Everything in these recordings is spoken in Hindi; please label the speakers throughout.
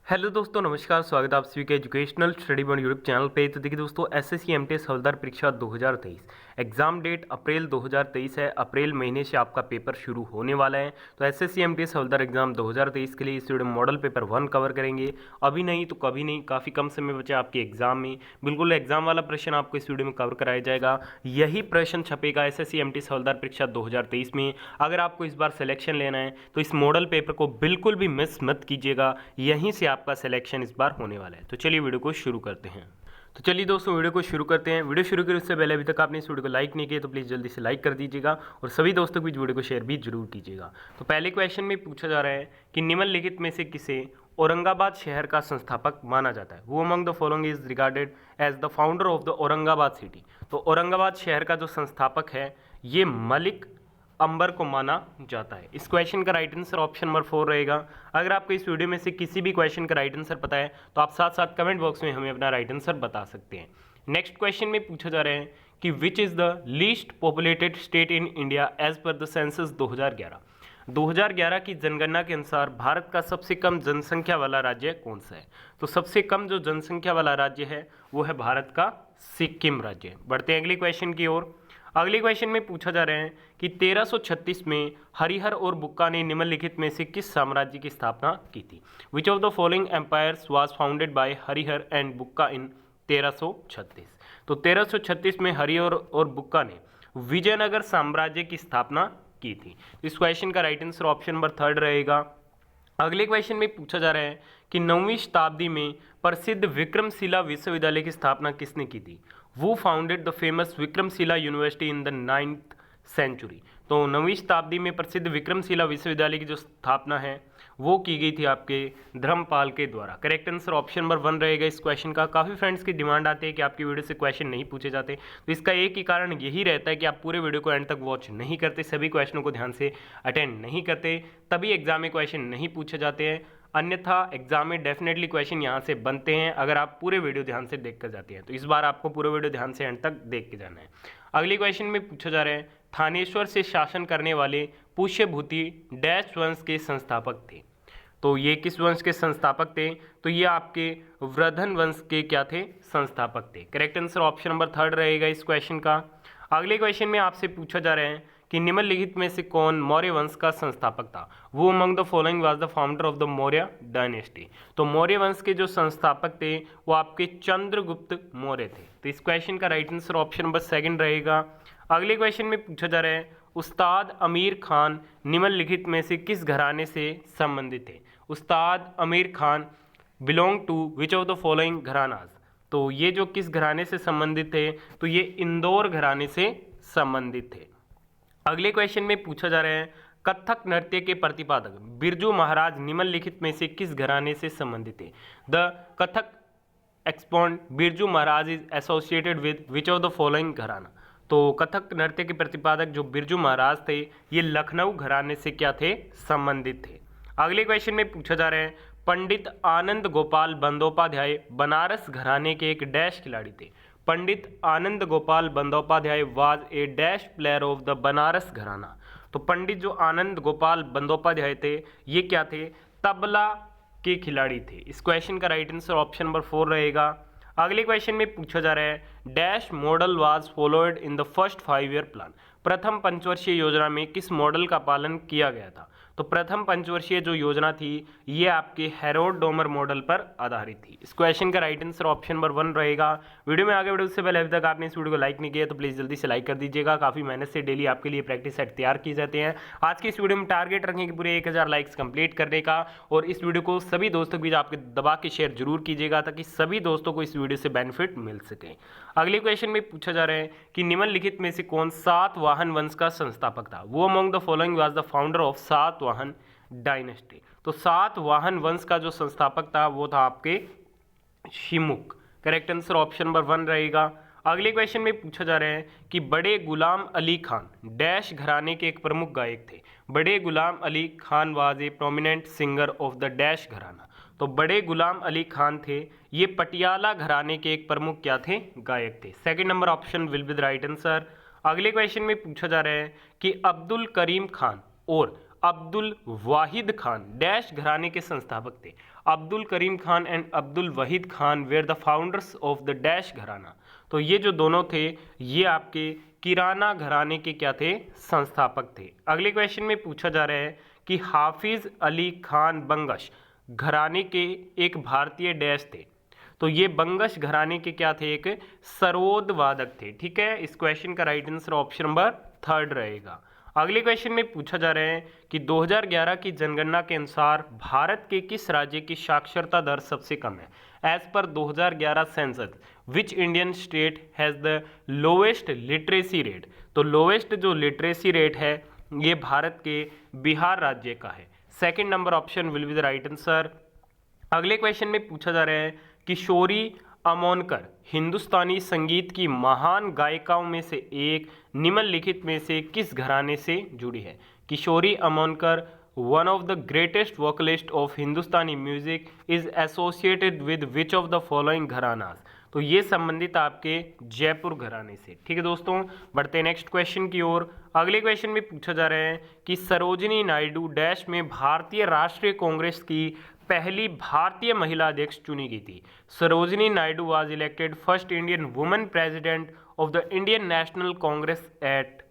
Speaker 1: हेलो दोस्तों, नमस्कार। स्वागत है आप सभी के educational study point YouTube channel पे। तो देखिए दोस्तों, एसएससी एमटीएस हवलदार परीक्षा 2023 एग्जाम डेट अप्रैल 2023 है। अप्रैल महीने से आपका पेपर शुरू होने वाला है। तो एसएससी एमटीएस हवलदार एग्जाम 2023 के लिए इस वीडियो में मॉडल पेपर 1 कवर करेंगे। अभी नहीं तो कभी नहीं, काफ़ी कम समय बचा आपके एग्जाम में। बिल्कुल एग्जाम वाला प्रश्न आपको इस वीडियो में कवर कराया जाएगा। यही प्रश्न छपेगा एसएससी एमटीएस हवलदार परीक्षा 2023 में। अगर आपको इस बार सिलेक्शन लेना है तो इस मॉडल पेपर को बिल्कुल भी मिस मत कीजिएगा। यहीं से आपका सिलेक्शन इस बार होने वाला है। तो चलिए वीडियो को शुरू करते हैं। तो चलिए दोस्तों, वीडियो को शुरू करते हैं। वीडियो शुरू करें उससे पहले अभी तक आपने इस वीडियो को लाइक नहीं किया तो प्लीज़ जल्दी से लाइक कर दीजिएगा और सभी दोस्तों को इस वीडियो को शेयर भी जरूर कीजिएगा। तो पहले क्वेश्चन में पूछा जा रहा है कि निम्नलिखित में से किसे औरंगाबाद शहर का संस्थापक माना जाता है। वो among the following is regarded as the founder of the Aurangabad city. तो औरंगाबाद शहर का जो संस्थापक है ये मलिक अंबर को माना जाता है। इस क्वेश्चन का राइट आंसर ऑप्शन नंबर 4 रहेगा। अगर आपको इस वीडियो में से किसी भी क्वेश्चन का राइट आंसर पता है तो आप साथ साथ कमेंट बॉक्स में हमें अपना राइट आंसर बता सकते हैं। नेक्स्ट क्वेश्चन में पूछा जा रहा है कि which is the least populated state in India as per the census 2011। 2011 की जनगणना के अनुसार भारत का सबसे कम जनसंख्या वाला राज्य कौन सा है। तो सबसे कम जो जनसंख्या वाला राज्य है वो है भारत का सिक्किम राज्य। बढ़ते हैं अगले क्वेश्चन की ओर। अगले क्वेश्चन में पूछा जा रहा है कि 1336 में हरिहर और बुक्का ने निम्नलिखित में से किस साम्राज्य की स्थापना की थी। Which of the following empires was founded by Harihara and Bukka in 1336। तो 1336 में हरिहर और बुक्का ने विजयनगर साम्राज्य की स्थापना की थी। इस क्वेश्चन का राइट आंसर ऑप्शन नंबर 3 रहेगा। अगले क्वेश्चन में पूछा जा रहा है कि 9वीं शताब्दी में प्रसिद्ध विक्रमशिला विश्वविद्यालय की स्थापना किसने की थी। वो founded the famous Vikramshila university in the 9th century. तो 9वीं शताब्दी में प्रसिद्ध विक्रमशिला विश्वविद्यालय की जो स्थापना है वो की गई थी आपके धर्मपाल के द्वारा। करेक्ट आंसर ऑप्शन नंबर 1 रहेगा इस क्वेश्चन का। काफ़ी फ्रेंड्स की डिमांड आती है कि आपकी वीडियो से क्वेश्चन नहीं पूछे जाते, तो इसका एक ही कारण यही रहता है कि आप पूरे वीडियो को एंड तक वॉच नहीं करते, सभी क्वेश्चनों को ध्यान से अटेंड नहीं करते, तभी एग्जाम में क्वेश्चन नहीं पूछे जाते हैं। अन्यथा एग्जाम में डेफिनेटली क्वेश्चन यहाँ से बनते हैं अगर आप पूरे वीडियो ध्यान से देख कर जाते हैं। तो इस बार आपको पूरे वीडियो ध्यान से एंड तक देख के जाना है। अगले क्वेश्चन में पूछा जा रहा है थानेश्वर से शासन करने वाले पुष्यभूति डैश वंश के संस्थापक थे। तो ये किस वंश के संस्थापक थे। तो ये आपके वृधन वंश के क्या थे, संस्थापक थे। करेक्ट आंसर ऑप्शन नंबर 3 रहेगा इस क्वेश्चन का। अगले क्वेश्चन में आपसे पूछा जा रहा है कि निम्नलिखित में से कौन मौर्य वंश का संस्थापक था। वो among the following was the founder of the Maurya dynasty. तो मौर्य वंश के जो संस्थापक थे वो आपके चंद्रगुप्त मौर्य थे। तो इस क्वेश्चन का राइट आंसर ऑप्शन नंबर 2 रहेगा। अगले क्वेश्चन में पूछा जा रहा है उस्ताद आमिर खान निम्नलिखित में से किस घराने से संबंधित थे। Ustad Amir Khan belong to which of the following gharanas. तो ये जो किस घराने से संबंधित थे, तो ये इंदौर घराने से संबंधित थे। अगले क्वेश्चन में पूछा जा रहा है कथक नृत्य के प्रतिपादक बिरजू महाराज निम्नलिखित में से किस घराने से संबंधित थे। The Kathak exponent Birju Maharaj is associated with which of the following घराना। तो कथक नृत्य के प्रतिपादक जो बिरजू महाराज थे ये लखनऊ घराने से क्या थे, संबंधित थे। अगले क्वेश्चन में पूछा जा रहा है पंडित आनंद गोपाल बंदोपाध्याय बनारस घराने के एक डैश खिलाड़ी थे। Pandit Anand Gopal Bandopadhyay was a dash player of the Banaras gharana. तो पंडित जो आनंद गोपाल बंदोपाध्याय थे ये क्या थे, तबला के खिलाड़ी थे। इस क्वेश्चन का राइट आंसर ऑप्शन नंबर 4 रहेगा। अगले क्वेश्चन में पूछा जा रहा है dash model was followed in the first 5 year plan. प्रथम पंचवर्षीय योजना में किस मॉडल का पालन किया गया था। तो प्रथम पंचवर्षीय जो योजना थी ये आपके हेरोड डोमर मॉडल पर आधारित थी। इस क्वेश्चन का राइट आंसर ऑप्शन नंबर 1 रहेगा। वीडियो में आगे बढ़े उससे पहले अभी तक आपने इस वीडियो को लाइक नहीं किया तो प्लीज़ जल्दी से लाइक कर दीजिएगा। काफ़ी मेहनत से डेली आपके लिए प्रैक्टिस सेट तैयार किए जाते हैं। आज की इस वीडियो में टारगेट रखेंगे पूरे 1000 लाइक्स कंप्लीट करने का, और इस वीडियो को सभी दोस्तों के बीच आपके दबा के शेयर जरूर कीजिएगा ताकि सभी दोस्तों को इस वीडियो से बेनिफिट मिल सके। अगले क्वेश्चन में पूछा जा रहा है कि निम्नलिखित में से कौन सातवाहन वंश का संस्थापक था। वो among the following was the founder of Satavahana dynasty. तो सातवाहन वंश का जो संस्थापक था वो था आपके Shimuk. Correct answer option number 1 रहेगा। अगले क्वेश्चन में पूछा जा रहा है कि बड़े गुलाम अली खान डैश घराने के एक प्रमुख गायक थे। Bade Ghulam Ali Khan was a prominent singer of the dash gharana. तो बड़े गुलाम अली खान थे ये पटियाला घराने के एक प्रमुख क्या थे, गायक थे। Second number option will be the right answer. अगले क्वेश्चन में पूछा जा रहा है कि अब्दुल करीम खान और अब्दुल वाहिद खान डैश घराने के संस्थापक थे। Abdul Karim Khan and Abdul Wahid Khan were the founders of the dash gharana. तो ये जो दोनों थे ये आपके किराना घराने के क्या थे, संस्थापक थे। अगले क्वेश्चन में पूछा जा रहा है कि हाफिज अली खान बंगश घराने के एक भारतीय डैश थे। तो ये बंगश घराने के क्या थे, एक सरोद वादक थे। ठीक है, इस क्वेश्चन का राइट आंसर ऑप्शन नंबर 3 रहेगा। अगले क्वेश्चन में पूछा जा रहा है कि 2011 की जनगणना के अनुसार भारत के किस राज्य की साक्षरता दर सबसे कम है। As per 2011 census which Indian state has the lowest literacy rate. तो लोवेस्ट जो लिटरेसी रेट है ये भारत के बिहार राज्य का है। Second number option will be the right answer. अगले क्वेश्चन में पूछा जा रहा है किशोरी अमोनकर हिंदुस्तानी संगीत की महान गायिकाओं में से एक निम्नलिखित में से किस घराने से जुड़ी है। Kishori Amonkar one of the greatest vocalist of Hindustani music is associated with which of the following gharanas. तो ये संबंधित आपके जयपुर घराने से। ठीक है दोस्तों, बढ़ते हैं नेक्स्ट क्वेश्चन की ओर। अगले क्वेश्चन में पूछा जा रहा है कि सरोजिनी नायडू डैश में भारतीय राष्ट्रीय कांग्रेस की पहली भारतीय महिला अध्यक्ष चुनी गई थी। Sarojini Naidu was elected first Indian women president of the Indian National Congress at.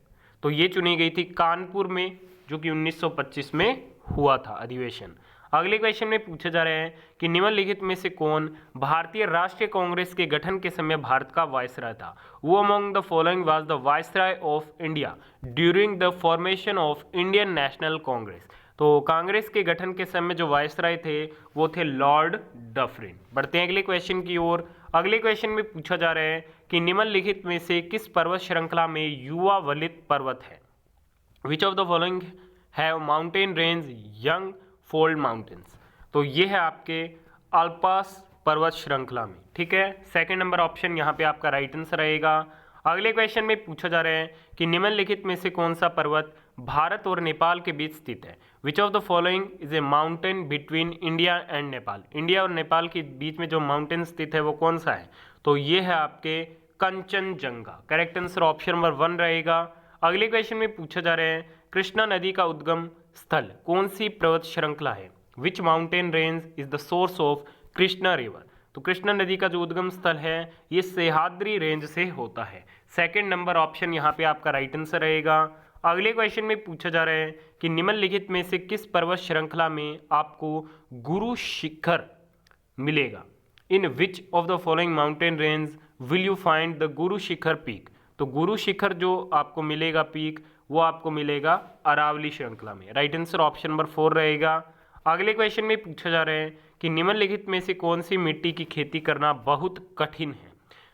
Speaker 1: तो ये चुनी गई थी कानपुर में, जो कि 1925 में हुआ था अधिवेशन। अगले क्वेश्चन में पूछा जा रहा है कि निम्नलिखित में से कौन भारतीय राष्ट्रीय कांग्रेस के गठन के समय भारत का वायसराय था। वो among the following was the viceroy of India during the formation of Indian National Congress. तो कांग्रेस के गठन के समय जो वायसराय थे वो थे लॉर्ड डफरिन। बढ़ते हैं अगले क्वेश्चन की ओर। अगले क्वेश्चन में पूछा जा रहा है कि निम्नलिखित में से किस पर्वत श्रृंखला में युवा वलित पर्वत है। Which of the following have mountain range young fold mountains. तो ये है आपके अल्पास पर्वत श्रृंखला में। ठीक है, सेकंड नंबर ऑप्शन यहाँ पे आपका राइट आंसर रहेगा। अगले क्वेश्चन में पूछा जा रहा है कि निम्नलिखित में से कौन सा पर्वत भारत और नेपाल के बीच स्थित है। Which of the following is a mountain between India and Nepal. India और नेपाल के बीच में जो माउंटेन स्थित है वो कौन सा है। तो ये है आपके Kanchenjunga. Correct answer option number 1 रहेगा। अगले क्वेश्चन में पूछा जा रहा है कृष्णा नदी का उद्गम स्थल कौन सी पर्वत श्रृंखला है। Which mountain range is the source of Krishna river. तो कृष्णा नदी का जो उद्गम स्थल है ये सह्याद्री रेंज से होता है। सेकंड नंबर ऑप्शन यहाँ पे आपका राइट आंसर रहेगा। अगले क्वेश्चन में पूछा जा रहा है कि निम्नलिखित में से किस पर्वत श्रृंखला में आपको गुरु शिखर मिलेगा। In which of the following mountain range will you find the Guru Shikhar peak. तो गुरु शिखर जो आपको मिलेगा पीक वो आपको मिलेगा अरावली श्रृंखला में। राइट आंसर ऑप्शन नंबर 4 रहेगा। अगले क्वेश्चन में पूछा जा रहा है कि निम्नलिखित में से कौन सी मिट्टी की खेती करना बहुत कठिन है।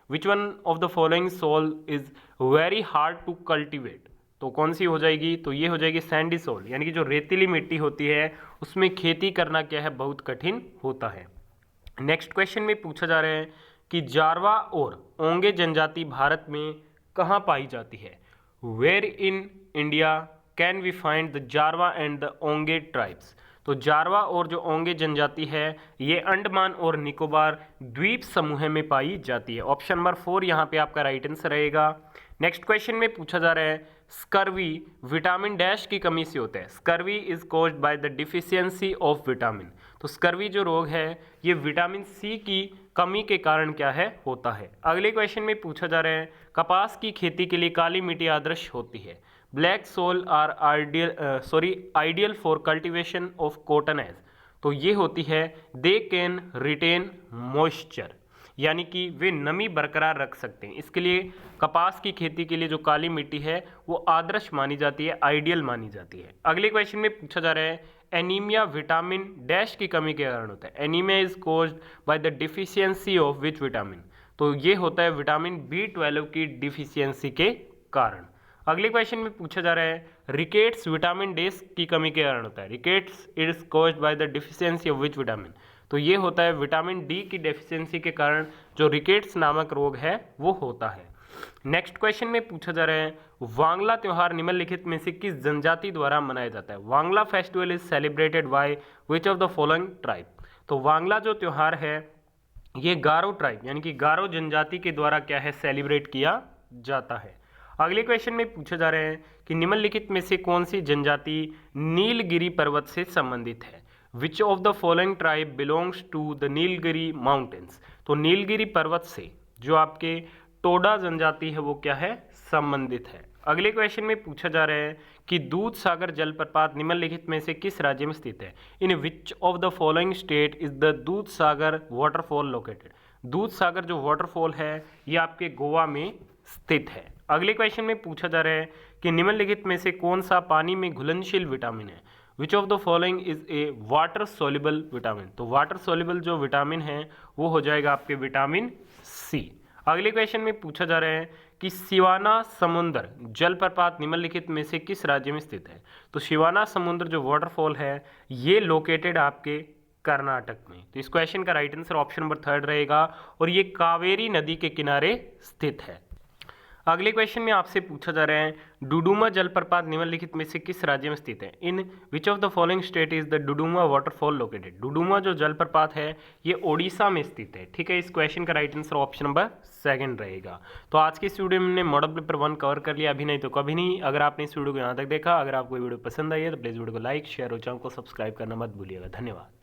Speaker 1: Which one of the following soil is very hard to cultivate. तो कौन सी हो जाएगी, तो ये हो जाएगी सैंडी सॉइल, यानी कि जो रेतीली मिट्टी होती है उसमें खेती करना क्या है, बहुत कठिन होता है। नेक्स्ट क्वेश्चन में पूछा जा रहा है कि जारवा और ओंगे जनजाति भारत में कहाँ पाई जाती है। Where in India can we find the Jarawa and the Onge tribes. तो जारवा और जो ओंगे जनजाति है ये अंडमान और निकोबार द्वीप समूह में पाई जाती है। ऑप्शन नंबर 4 यहाँ पे आपका राइट आंसर रहेगा। नेक्स्ट क्वेश्चन में पूछा जा रहा है स्कर्वी विटामिन डैश की कमी से होता है। Scurvy is caused by the deficiency of vitamin. तो स्कर्वी जो रोग है ये विटामिन सी की कमी के कारण क्या है, होता है। अगले क्वेश्चन में पूछा जा रहा है कपास की खेती के लिए काली मिट्टी आदर्श होती है। Black soil are ideal for cultivation of cotton as. तो ये होती है दे कैन रिटेन मॉइस्चर, यानी कि वे नमी बरकरार रख सकते हैं। इसके लिए कपास की खेती के लिए जो काली मिट्टी है वो आदर्श मानी जाती है, आइडियल मानी जाती है। अगले क्वेश्चन में पूछा जा रहा है एनीमिया विटामिन डैश की कमी के कारण होता है। Anaemia is caused by the deficiency of which vitamin. तो ये होता है विटामिन B12 की डिफिशियंसी के कारण। अगले क्वेश्चन में पूछा जा रहा है रिकेट्स विटामिन डैश की कमी के कारण होता है। Rickets is caused by the deficiency of which vitamin. तो ये होता है विटामिन डी की डेफिशिएंसी के कारण जो रिकेट्स नामक रोग है वो होता है। नेक्स्ट क्वेश्चन में पूछा जा रहा है वांगला त्योहार निम्नलिखित में से किस जनजाति द्वारा मनाया जाता है। Wangala festival is celebrated by which of the following tribe. तो वांगला जो त्योहार है ये गारो ट्राइब यानी कि गारो जनजाति के द्वारा क्या है, सेलिब्रेट किया जाता है। अगले क्वेश्चन में पूछा जा रहा है कि निम्नलिखित में से कौन सी जनजाति नीलगिरी पर्वत से संबंधित है। Which of the following tribe belongs to the Nilgiri mountains. तो नीलगिरी पर्वत से जो आपके टोडा जनजाति है वो क्या है, संबंधित है। अगले क्वेश्चन में पूछा जा रहा है कि दूध सागर जलप्रपात निम्नलिखित में से किस राज्य में स्थित है। In which of the following state is the Dudh Sagar waterfall located. दूध सागर जो वाटरफॉल है ये आपके गोवा में स्थित है। अगले क्वेश्चन में पूछा जा रहा है कि निम्नलिखित में से कौन सा पानी में घुलनशील विटामिन है। Which of the following is a water soluble vitamin. तो वाटर सोल्युबल जो विटामिन है वो हो जाएगा आपके विटामिन सी। अगले क्वेश्चन में पूछा जा रहा है कि शिवाना समुद्र जलप्रपात निम्नलिखित में से किस राज्य में स्थित है। तो शिवाना समुद्र जो वाटरफॉल है ये लोकेटेड आपके कर्नाटक में। तो इस क्वेश्चन का राइट आंसर ऑप्शन नंबर 3 रहेगा और ये कावेरी नदी के किनारे स्थित है। अगले क्वेश्चन में आपसे पूछा जा रहा है डुडुमा जलप्रपात निम्नलिखित में से किस राज्य में स्थित है। In which of the following state is the Duduma waterfall located. Duduma जो जलप्रपात है ये ओडिशा में स्थित है। ठीक है, इस क्वेश्चन का राइट आंसर ऑप्शन नंबर 2 रहेगा। तो आज की इस वीडियो में हमने मॉडल पेपर 1 कवर कर लिया, अभी नहीं तो कभी नहीं। अगर आपने इस वीडियो को यहाँ तक देखा, अगर आपको वीडियो पसंद आई है तो प्लीज़ वीडियो को लाइक शेयर और चैनल को सब्सक्राइब करना मत भूलिएगा। धन्यवाद।